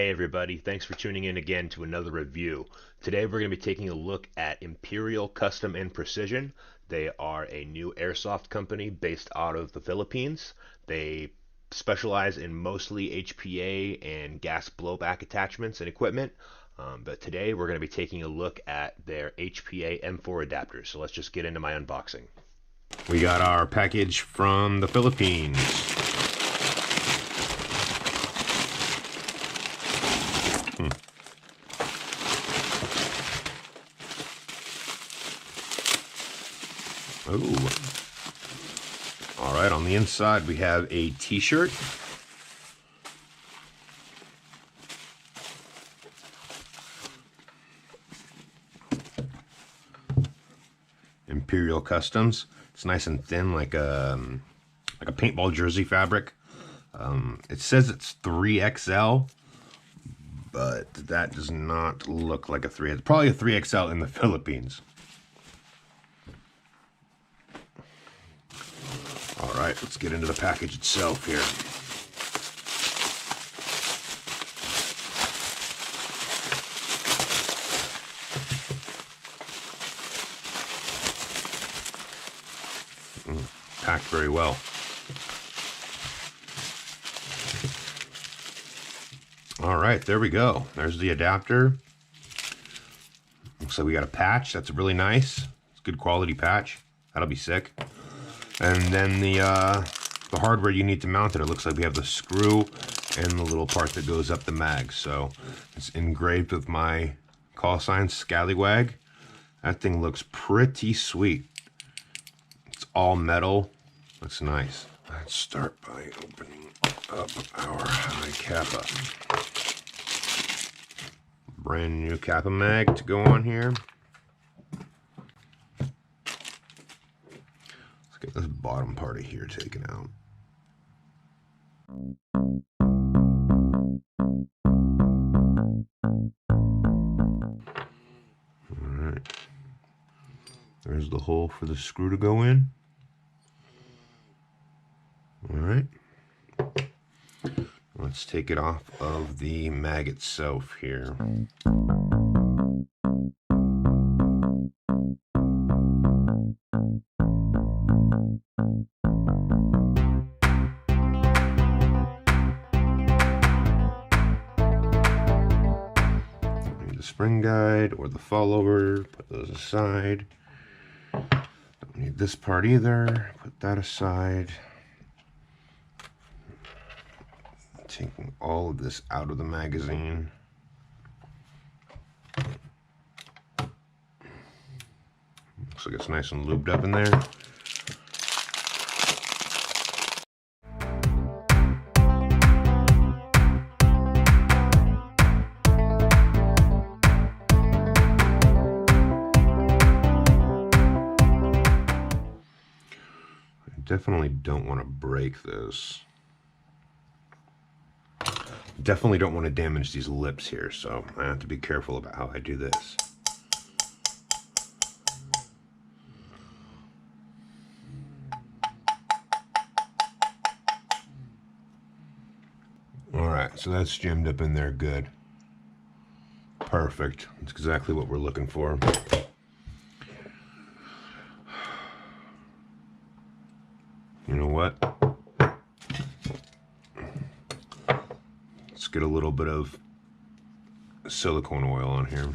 Hey everybody, thanks for tuning in again to another review. Today we're going to be taking a look at Imperial Custom and Precision. They are a new airsoft company based out of the Philippines. They specialize in mostly HPA and gas blowback attachments and equipment. But today we're going to be taking a look at their HPA M4 adapters. So let's just get into my unboxing. We got our package from the Philippines. Oh. All right, on the inside we have a t-shirt. Imperial Customs. It's nice and thin, like a paintball jersey fabric. It says it's 3XL, but that does not look like a 3. It's probably a 3XL in the Philippines. All right, let's get into the package itself here. Packed very well. All right, there we go. There's the adapter. Looks like we got a patch. That's really nice. It's a good quality patch. That'll be sick. And then the hardware you need to mount it. It looks like we have the screw and the little part that goes up the mag. So it's engraved with my call sign, Scallywag. That thing looks pretty sweet. It's all metal. Looks nice. Let's start by opening up our high Capa. Brand new Capa mag to go on here. Let's get this bottom part of here taken out. Alright. There's the hole for the screw to go in. Alright. Let's take it off of the mag itself here. Need the spring guide or the follower, put those aside. Don't need this part either, put that aside. Taking all of this out of the magazine. Looks like it's nice and lubed up in there. I definitely don't want to break this. Definitely don't want to damage these lips here, so I have to be careful about how I do this. Alright, so that's jammed up in there good. Perfect. That's exactly what we're looking for. You know what? Let's get a little bit of silicone oil on here.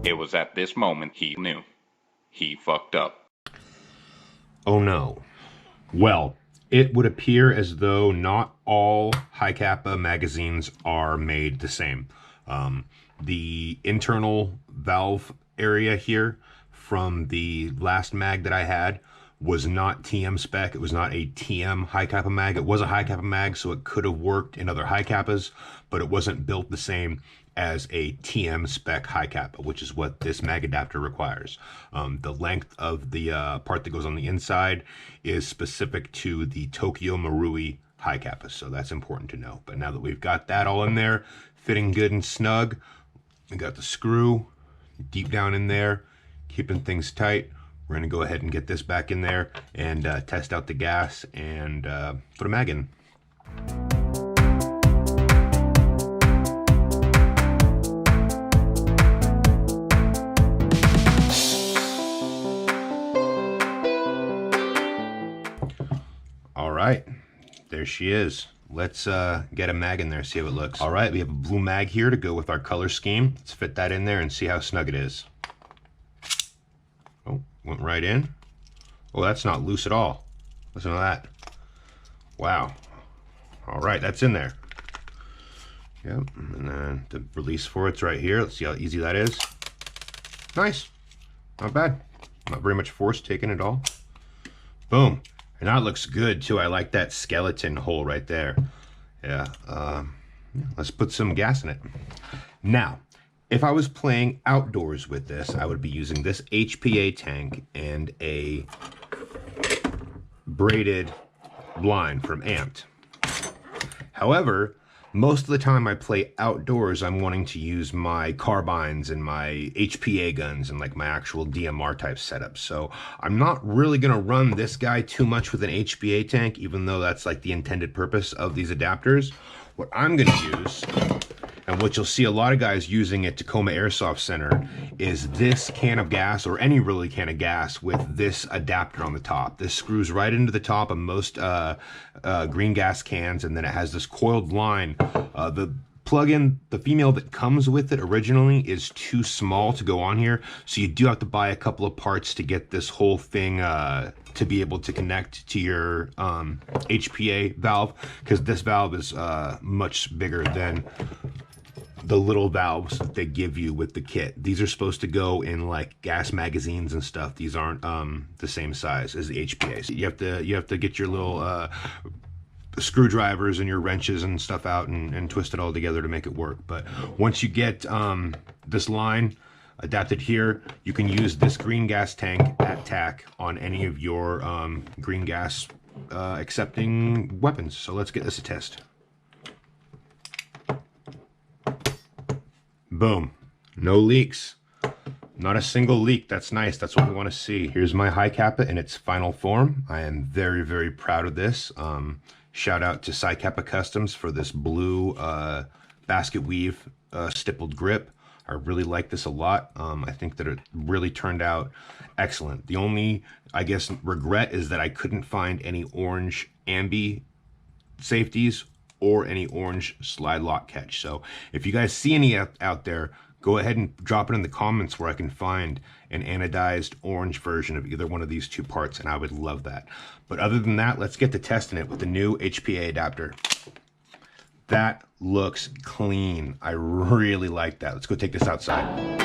It was at this moment he knew. He fucked up. Oh no. Well, it would appear as though not all high Capa magazines are made the same. The internal valve area here from the last mag that I had was not TM spec. It was not a TM high Capa mag. It was a high Capa mag, so it could have worked in other high Capas, but it wasn't built the same as a TM spec high Capa, which is what this mag adapter requires. The length of the part that goes on the inside is specific to the Tokyo Marui high Capa, so that's important to know. But now that we've got that all in there, fitting good and snug, we got the screw deep down in there, keeping things tight. We're gonna go ahead and get this back in there and test out the gas and put a mag in. All right, there she is. Let's get a mag in there, see how it looks. All right, we have a blue mag here to go with our color scheme. Let's fit that in there and see how snug it is. Oh, went right in. Oh, that's not loose at all. Listen to that. Wow. All right, that's in there. Yep, and then the release for it's right here. Let's see how easy that is. Nice, not bad. Not very much force taken at all. Boom. And that looks good too. I like that skeleton hole right there. Yeah, let's put some gas in it. Now, if I was playing outdoors with this, I would be using this HPA tank and a braided line from Amped. However, most of the time I play outdoors, I'm wanting to use my carbines and my HPA guns and like my actual DMR type setup. So I'm not really going to run this guy too much with an HPA tank, even though that's like the intended purpose of these adapters. What I'm going to use, and what you'll see a lot of guys using at Tacoma Airsoft Center, is this can of gas, or any really can of gas, with this adapter on the top. This screws right into the top of most green gas cans, and then it has this coiled line. The plug-in, the female that comes with it originally, is too small to go on here, so you do have to buy a couple of parts to get this whole thing to be able to connect to your HPA valve, because this valve is much bigger than the little valves that they give you with the kit. These are supposed to go in like gas magazines and stuff. These aren't the same size as the HPA. So you have to get your little screwdrivers and your wrenches and stuff out and twist it all together to make it work. But once you get this line adapted here, you can use this green gas tank at TAC on any of your green gas accepting weapons. So let's get this a test. Boom. No leaks. Not a single leak. That's nice. That's what we want to see. Here's my high Capa in its final form. I am very, very proud of this. Shout out to Capa Customs for this blue basket weave stippled grip. I really like this a lot. I think that it really turned out excellent. The only, I guess, regret is that I couldn't find any orange ambi safeties or any orange slide lock catch. So if you guys see any out there, go ahead and drop it in the comments where I can find an anodized orange version of either one of these two parts, and I would love that. But other than that, let's get to testing it with the new HPA adapter. That looks clean. I really like that. Let's go take this outside.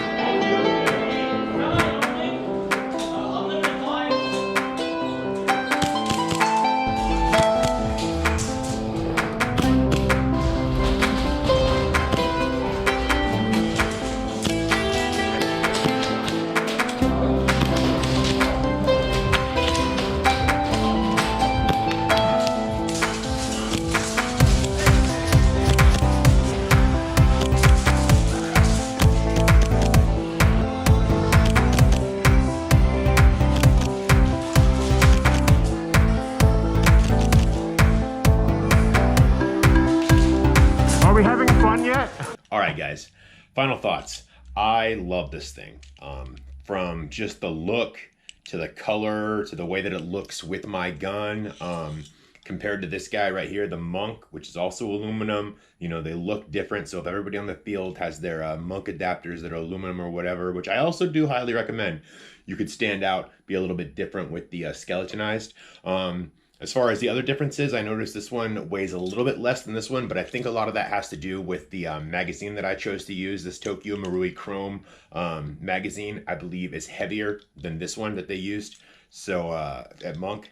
Are we having fun yet? All right, guys. Final thoughts. I love this thing. From just the look to the color to the way that it looks with my gun. Compared to this guy right here, the Monk, which is also aluminum, you know, they look different. So if everybody on the field has their Monk adapters that are aluminum or whatever, which I also do highly recommend, you could stand out, be a little bit different with the skeletonized. As far as the other differences, I noticed this one weighs a little bit less than this one, but I think a lot of that has to do with the magazine that I chose to use. This Tokyo Marui Chrome magazine, I believe, is heavier than this one that they used. So at Monk.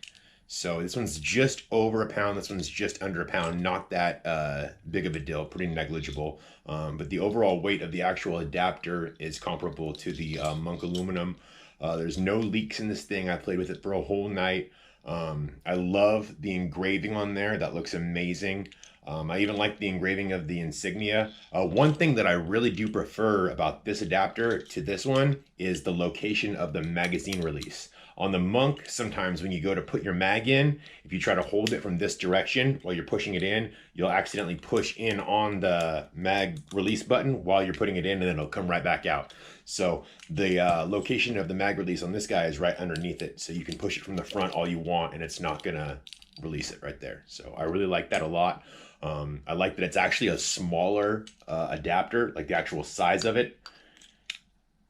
So this one's just over a pound. This one's just under a pound. Not that big of a deal, pretty negligible. But the overall weight of the actual adapter is comparable to the Monk aluminum. There's no leaks in this thing. I played with it for a whole night. I love the engraving on there. That looks amazing. I even like the engraving of the insignia. One thing that I really do prefer about this adapter to this one is the location of the magazine release. On the Monk, sometimes when you go to put your mag in, if you try to hold it from this direction while you're pushing it in, you'll accidentally push in on the mag release button while you're putting it in, and then it'll come right back out. So the location of the mag release on this guy is right underneath it. So you can push it from the front all you want, and it's not gonna release it right there. So I really like that a lot. I like that it's actually a smaller adapter, like the actual size of it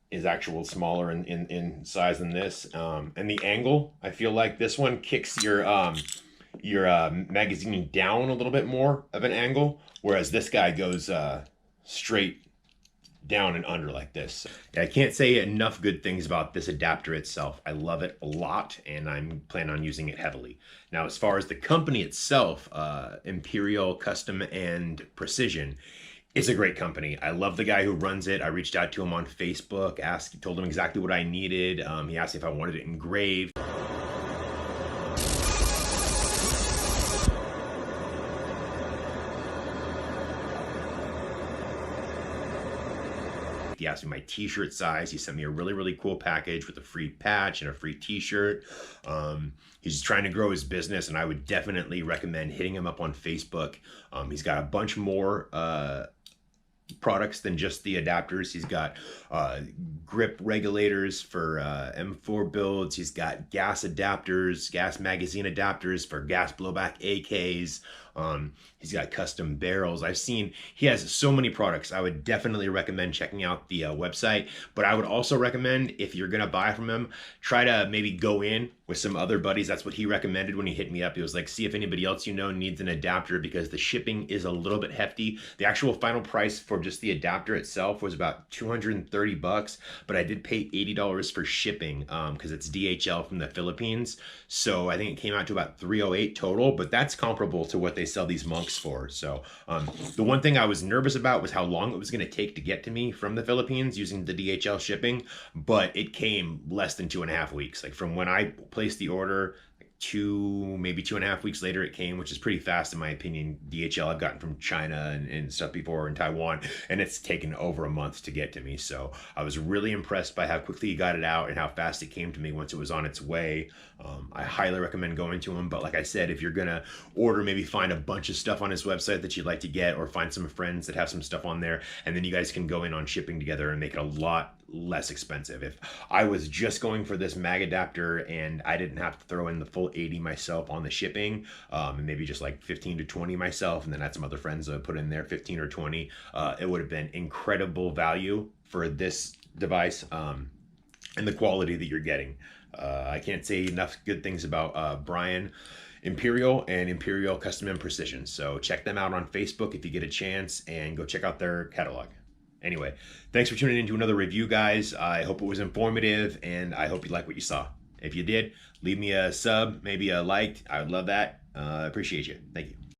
is actual smaller in size than this. And the angle, I feel like this one kicks your magazine down a little bit more of an angle, whereas this guy goes straight down and under like this. I can't say enough good things about this adapter itself. I love it a lot, and I'm planning on using it heavily. Now, as far as the company itself, Imperial Custom and Precision, it's a great company. I love the guy who runs it. I reached out to him on Facebook, told him exactly what I needed. He asked if I wanted it engraved. He asked me my t-shirt size. He sent me a really, really cool package with a free patch and a free t-shirt. He's trying to grow his business, and I would definitely recommend hitting him up on Facebook. He's got a bunch more products than just the adapters. He's got grip regulators for M4 builds. He's got gas adapters, gas magazine adapters for gas blowback AKs. He's got custom barrels. I've seen he has so many products. I would definitely recommend checking out the website, but I would also recommend, if you're gonna buy from him, try to maybe go in with some other buddies. That's what he recommended when he hit me up. He was like, see if anybody else you know needs an adapter, because the shipping is a little bit hefty. The actual final price for just the adapter itself was about 230 bucks, but I did pay $80 for shipping because it's DHL from the Philippines. So I think it came out to about 308 total, but that's comparable to what they sell these Monks for. So the one thing I was nervous about was how long it was going to take to get to me from the Philippines using the DHL shipping, but it came less than 2.5 weeks. Like from when I placed the order, maybe 2.5 weeks later it came, which is pretty fast in my opinion. DHL I've gotten from China and stuff before in Taiwan, and it's taken over a month to get to me. So I was really impressed by how quickly he got it out and how fast it came to me once it was on its way. I highly recommend going to him, but like I said, if you're gonna order, maybe find a bunch of stuff on his website that you'd like to get, or find some friends that have some stuff on there, and then you guys can go in on shipping together and make it a lot less expensive. If I was just going for this mag adapter and I didn't have to throw in the full 80 myself on the shipping, and maybe just like 15 to 20 myself, and then had some other friends that put in there 15 or 20, it would have been incredible value for this device, and the quality that you're getting. I can't say enough good things about Brian Imperial and Imperial Custom and Precision. So check them out on Facebook if you get a chance, and go check out their catalog. Anyway, thanks for tuning in to another review, guys. I hope it was informative, and I hope you like what you saw. If you did, leave me a sub, maybe a like. I would love that. I appreciate you. Thank you.